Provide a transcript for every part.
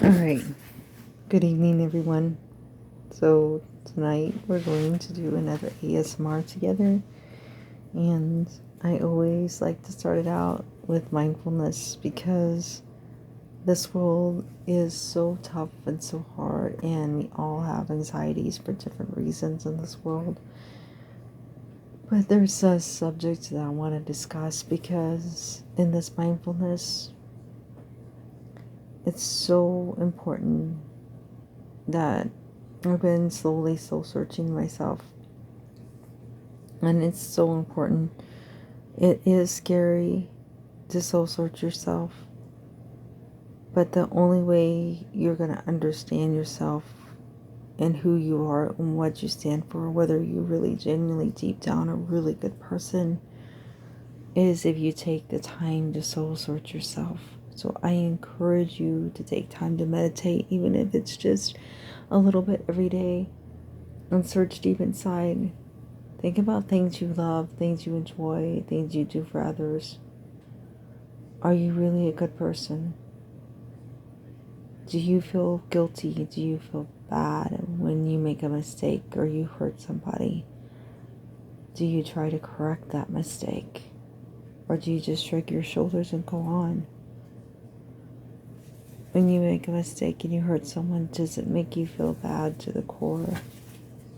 Alright, good evening everyone. So tonight we're going to do another ASMR together, and I always like to start it out with mindfulness because this world is so tough and so hard, and we all have anxieties for different reasons in this world. But there's a subject that I want to discuss because in this mindfulness, it's so important that I've been slowly soul searching myself, and it's so important. It is scary to soul search yourself, but the only way you're going to understand yourself and who you are and what you stand for, whether you're really genuinely deep down a really good person, is if you take the time to soul search yourself. So I encourage you to take time to meditate, even if it's just a little bit every day, and search deep inside. Think about things you love, things you enjoy, things you do for others. Are you really a good person? Do you feel guilty? Do you feel bad when you make a mistake or you hurt somebody? Do you try to correct that mistake? Or do you just shrug your shoulders and go on? When you make a mistake and you hurt someone, does it make you feel bad to the core,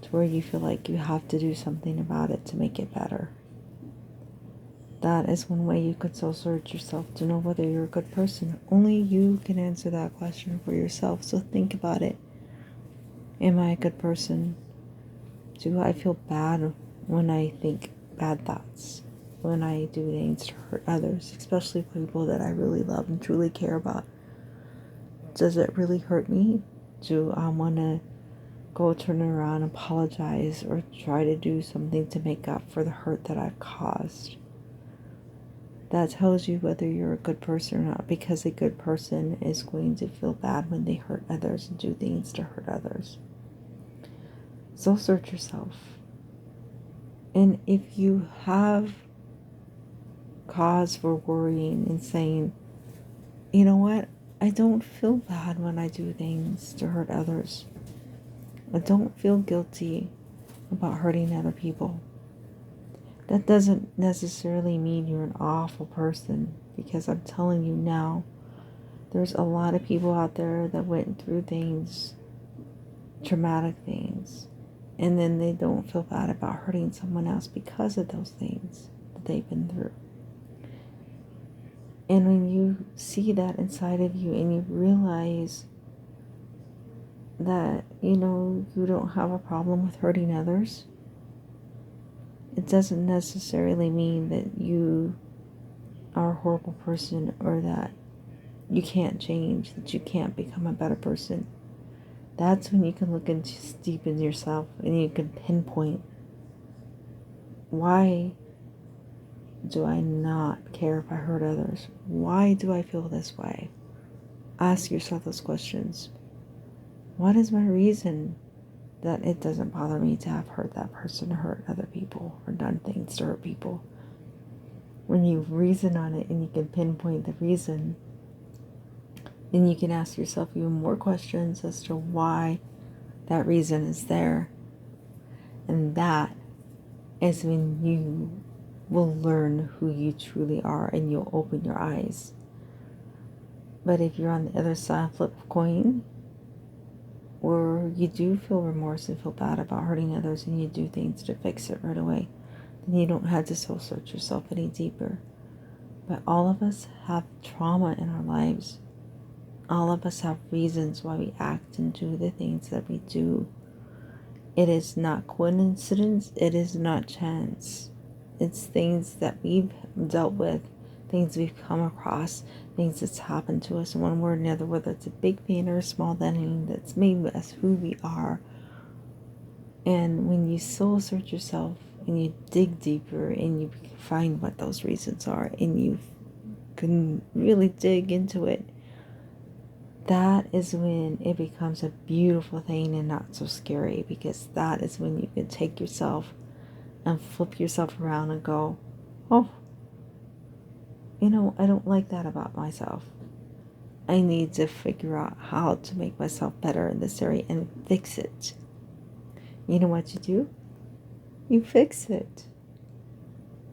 to where you feel like you have to do something about it to make it better? That is one way you could soul search yourself to know whether you're a good person. Only you can answer that question for yourself, so think about it. Am I a good person? Do I feel bad when I think bad thoughts? When I do things to hurt others, especially people that I really love and truly care about? Does it really hurt me? Do I want to go turn around and apologize or try to do something to make up for the hurt that I've caused? That tells you whether you're a good person or not, because a good person is going to feel bad when they hurt others and do things to hurt others. So search yourself. And if you have cause for worrying and saying, you know what, I don't feel bad when I do things to hurt others. I don't feel guilty about hurting other people. That doesn't necessarily mean you're an awful person, because I'm telling you now, there's a lot of people out there that went through things, traumatic things, and then they don't feel bad about hurting someone else because of those things that they've been through. And when you see that inside of you and you realize that, you don't have a problem with hurting others, it doesn't necessarily mean that you are a horrible person or that you can't change, that you can't become a better person. That's when you can look into deep in yourself and you can pinpoint, why do I not care if I hurt others? Why do I feel this way? Ask yourself those questions. What is my reason that it doesn't bother me to have hurt that person or hurt other people or done things to hurt people? When you reason on it and you can pinpoint the reason, then you can ask yourself even more questions as to why that reason is there. And that is when you will learn who you truly are and you'll open your eyes. But if you're on the other side, flip coin, or you do feel remorse and feel bad about hurting others and you do things to fix it right away, then you don't have to soul search yourself any deeper. But all of us have trauma in our lives. All of us have reasons why we act and do the things that we do. It is not coincidence. It is not chance. It's things that we've dealt with, things we've come across, things that's happened to us in one way or another, whether it's a big thing or a small thing that's made us who we are. And when you soul search yourself and you dig deeper and you find what those reasons are and you can really dig into it, that is when it becomes a beautiful thing and not so scary, because that is when you can take yourself and flip yourself around and go, oh, I don't like that about myself. I need to figure out how to make myself better in this area and fix it. You know what you do? You fix it.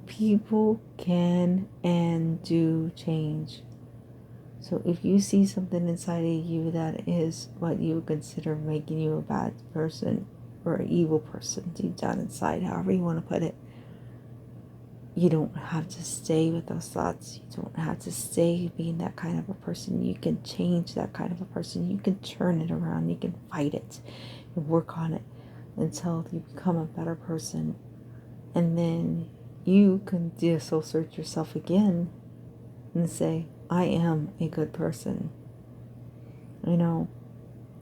People can and do change. So if you see something inside of you that is what you would consider making you a bad person or an evil person deep down inside, however you want to put it, you don't have to stay with those thoughts. You don't have to stay being that kind of a person. You can change that kind of a person. You can turn it around. You can fight it and work on it until you become a better person. And then you can soul search yourself again and say, I am a good person. You know,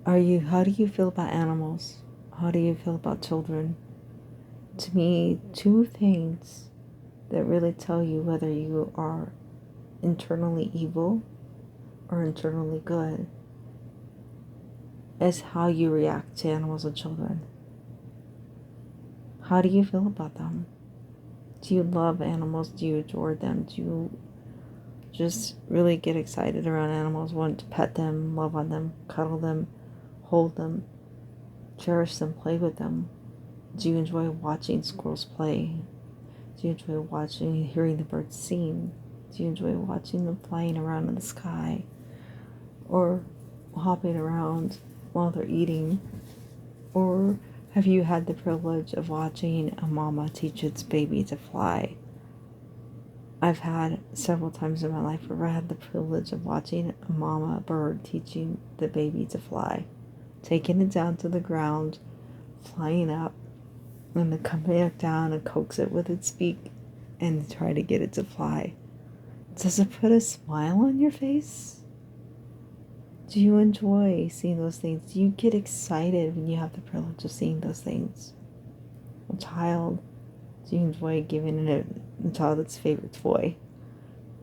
how do you feel about animals? How do you feel about children? To me, two things that really tell you whether you are internally evil or internally good is how you react to animals and children. How do you feel about them? Do you love animals? Do you adore them? Do you just really get excited around animals, want to pet them, love on them, cuddle them, hold them, cherish them, play with them? Do you enjoy watching squirrels play? Do you enjoy watching and hearing the birds sing? Do you enjoy watching them flying around in the sky? Or hopping around while they're eating? Or have you had the privilege of watching a mama teach its baby to fly? I've had several times in my life where I had the privilege of watching a mama bird teaching the baby to fly, taking it down to the ground, flying up, and then coming back down and coax it with its beak and try to get it to fly. Does it put a smile on your face? Do you enjoy seeing those things? Do you get excited when you have the privilege of seeing those things? A child, do you enjoy giving it a child its favorite toy?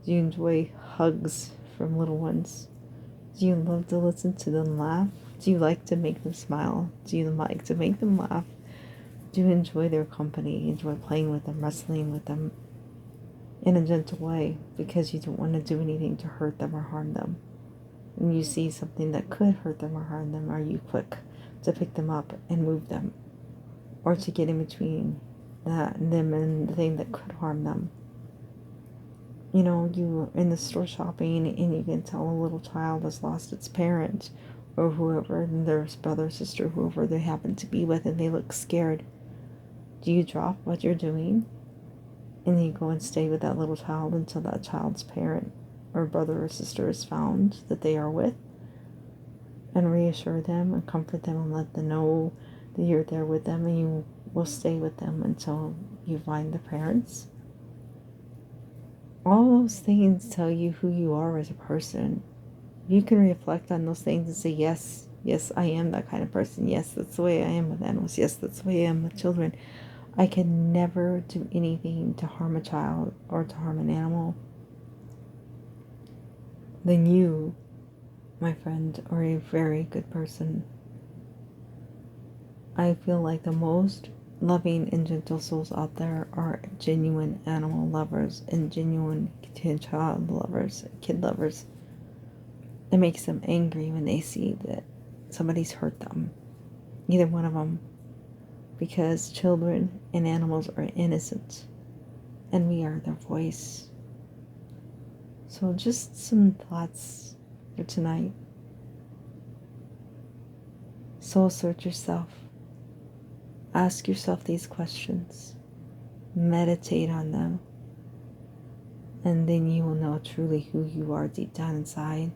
Do you enjoy hugs from little ones? Do you love to listen to them laugh? Do you like to make them smile? Do you like to make them laugh? Do you enjoy their company? Enjoy playing with them, wrestling with them in a gentle way because you don't want to do anything to hurt them or harm them? When you see something that could hurt them or harm them, are you quick to pick them up and move them, or to get in between them and the thing that could harm them? You know, you're in the store shopping and you can tell a little child has lost its parent or whoever, and their brother, sister, whoever they happen to be with, and they look scared. Do you drop what you're doing and you go and stay with that little child until that child's parent or brother or sister is found that they are with, and reassure them and comfort them and let them know that you're there with them and you will stay with them until you find the parents? All those things tell you who you are as a person. You can reflect on those things and say, yes, I am that kind of person. Yes, that's the way I am with animals. Yes, that's the way I am with children. I can never do anything to harm a child or to harm an animal. Then you, my friend, are a very good person. I feel like the most loving and gentle souls out there are genuine animal lovers and genuine child lovers, kid lovers. It makes them angry when they see that somebody's hurt them, either one of them, because children and animals are innocent and we are their voice. So just some thoughts for tonight. Soul search yourself. Ask yourself these questions. Meditate on them. And then you will know truly who you are deep down inside.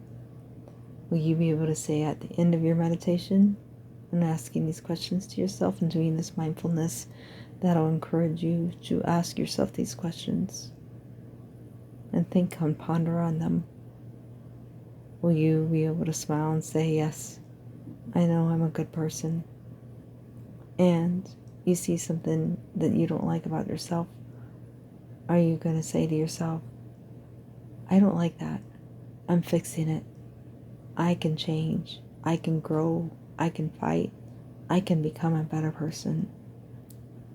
Will you be able to say at the end of your meditation and asking these questions to yourself and doing this mindfulness, that'll encourage you to ask yourself these questions and think and ponder on them? Will you be able to smile and say, yes, I know I'm a good person? And you see something that you don't like about yourself, are you going to say to yourself, I don't like that. I'm fixing it. I can change. I can grow. I can fight. I can become a better person.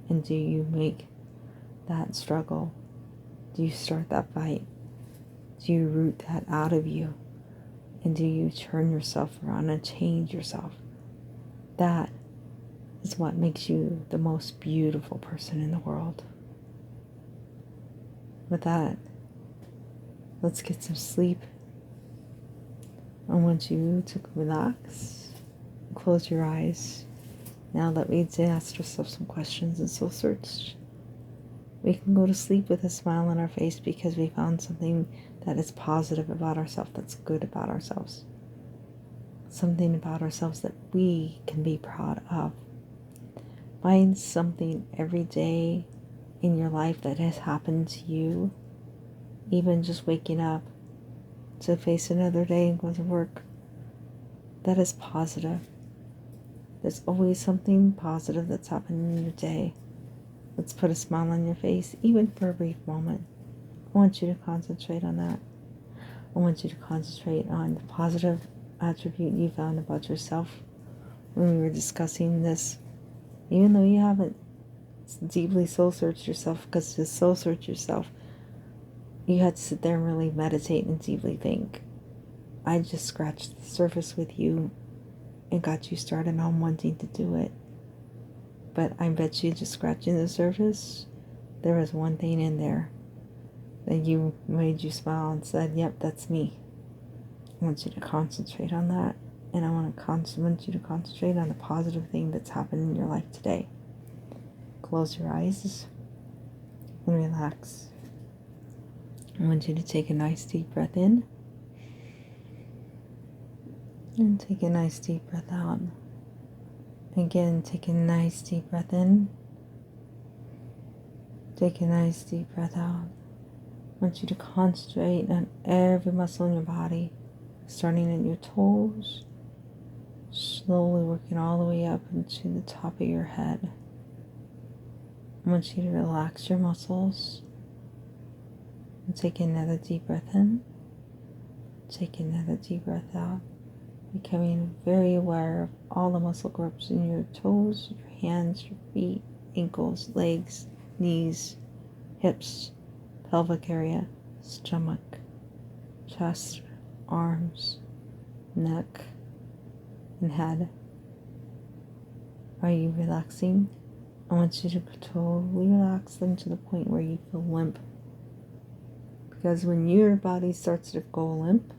And do you make that struggle? Do you start that fight? Do you root that out of you? And do you turn yourself around and change yourself? That is what makes you the most beautiful person in the world. With that, let's get some sleep. I want you to relax, close your eyes. Now that we did ask ourselves some questions and soul search, we can go to sleep with a smile on our face because we found something that is positive about ourselves, that's good about ourselves. Something about ourselves that we can be proud of. Find something every day in your life that has happened to you, even just waking up to face another day and go to work, that is positive. There's always something positive that's happened in your day. Let's put a smile on your face, even for a brief moment. I want you to concentrate on that. I want you to concentrate on the positive attribute you found about yourself when we were discussing this. Even though you haven't deeply soul searched yourself, because to soul search yourself, you had to sit there and really meditate and deeply think. I just scratched the surface with you and got you started on wanting to do it. But I bet you just scratching the surface, there was one thing in there that you made you smile and said, yep, that's me. I want you to concentrate on that. And I want you to concentrate on the positive thing that's happened in your life today. Close your eyes and relax. I want you to take a nice deep breath in. And take a nice deep breath out. Again, take a nice deep breath in. Take a nice deep breath out. I want you to concentrate on every muscle in your body, starting at your toes, slowly working all the way up into the top of your head. I want you to relax your muscles. And take another deep breath in. Take another deep breath out. Becoming very aware of all the muscle groups in your toes, your hands, your feet, ankles, legs, knees, hips, pelvic area, stomach, chest, arms, neck, and head. Are you relaxing? I want you to totally relax them to the point where you feel limp. Because when your body starts to go limp,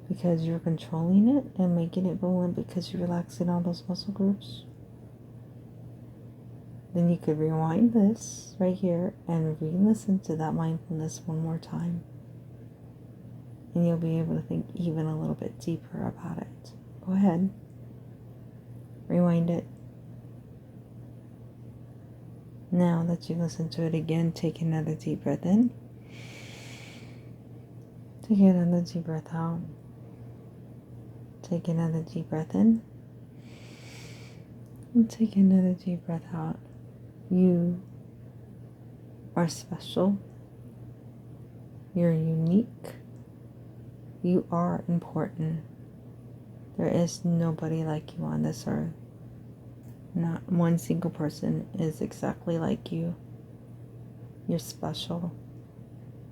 because you're controlling it and making it go limp because you're relaxing all those muscle groups, then you could rewind this right here and re-listen to that mindfulness one more time. And you'll be able to think even a little bit deeper about it. Go ahead. Rewind it. Now that you listen to it again, take another deep breath in. Take another deep breath out. Take another deep breath in. And take another deep breath out. You are special. You're unique. You are important. There is nobody like you on this earth. Not one single person is exactly like you. You're special.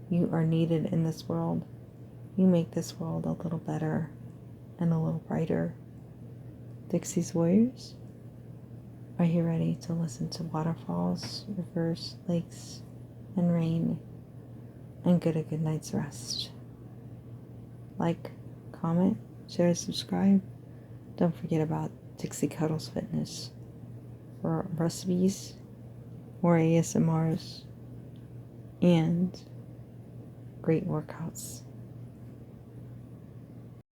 You are needed in this world. You make this world a little better and a little brighter. Dixie's Warriors, are you ready to listen to waterfalls, rivers, lakes, and rain, and get a good night's rest? Like, comment, share, subscribe. Don't forget about Dixie Cuddles Fitness for recipes, more ASMRs, and great workouts.